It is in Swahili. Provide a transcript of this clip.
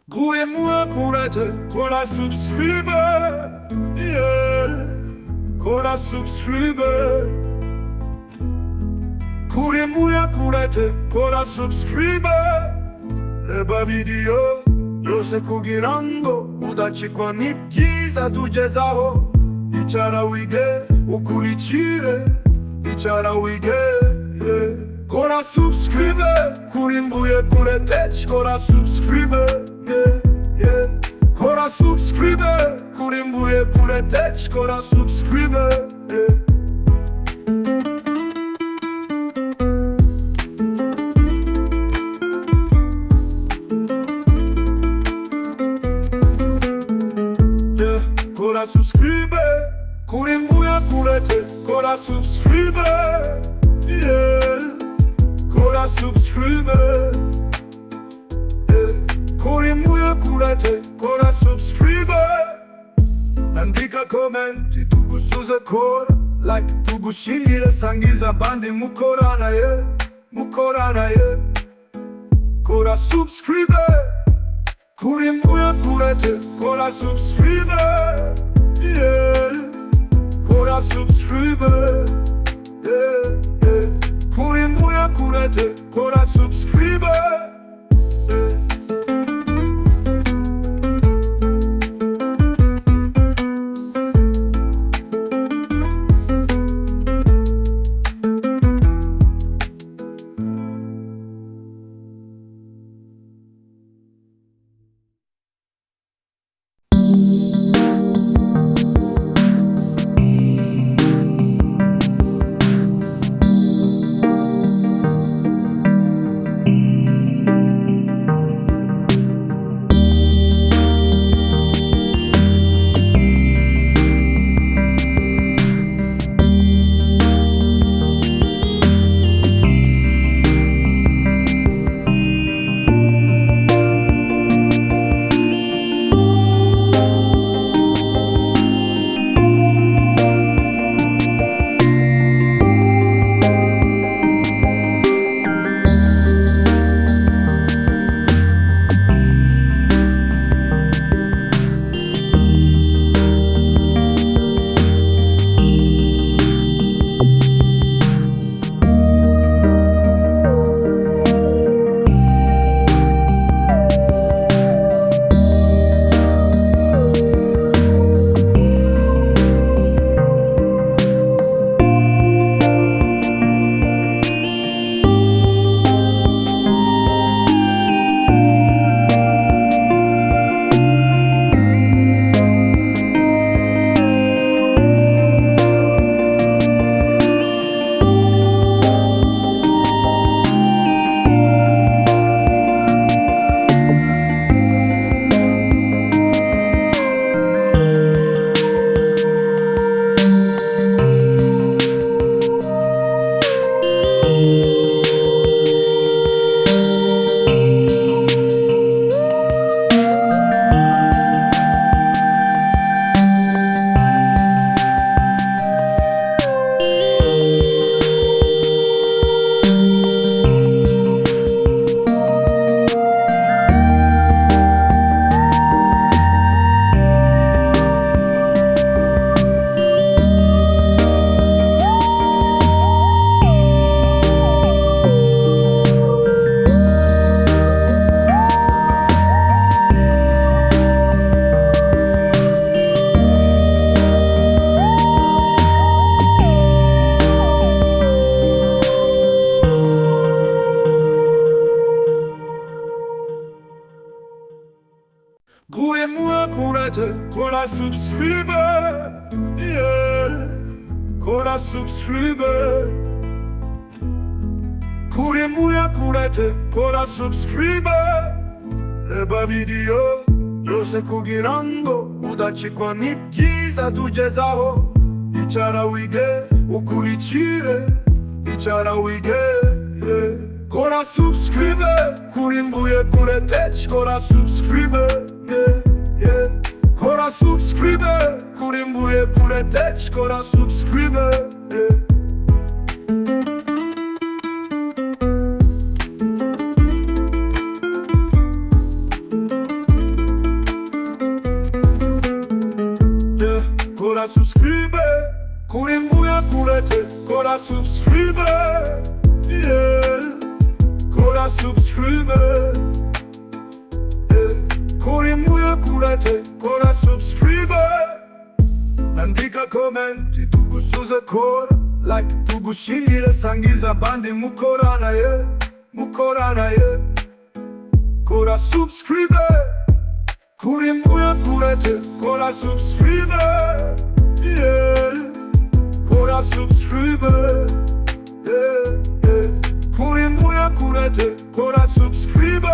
Guemua curate con la subscriber, yeah, con la subscriber. Guemua curate con la subscriber. Reba video, yo se kugirango, udachi kwa nipkiza tujezaho. Ichara wige, ukuricire, ichara wige, yeah. Kora subscribe, kurimbuye kuretech, kora subscribe, yeah, yeah. Kora subscribe, kurimbuye kuretech, kora subscribe, yeah. Yeah, kora subscribe, kurimbuye kurete, kora subscribe, yeah. Kora subscribe, kurimbuye kurete, kora subscribe. Andika komenti, tugusuze kora, like tugushingire sangiza bandi mukorana ye, mukorana ye. Kora subscribe, kurimbuye kurete, kora subscribe, yeah. Kora subscribe, yeah, yeah. Kurimbuye kurete, kora subscribe, yeah. Guemua kurete, kora subscribe, yeah. Kora subscribe. Guemua kurete, kora subscribe. Reba video, yo se kugirango, udachi kwa nipkiza tujezaho. Ichara wige, ukuricire, ichara wige, yeah. Kora subscribe, kurimbuye kuretech, kora subscribe, yeah, yeah. Kora subscribe, kurimbuye kuretech, kora subscribe, yeah. kora subscribe. Kuri mbuya kurete, kora subscribe. Yeah, kora subscribe. Kuri mbuya kurete, kora subscribe. Andika komenti tugusuze kora, like tugushingire sangiza bandi mukorana ye, mukorana ye. Kora subscribe. Kuri mbuya kurete, kora subscribe. Yeah, kora subscribe. Yeah, yeah. Kuri mbuya kurete, kora subscribe.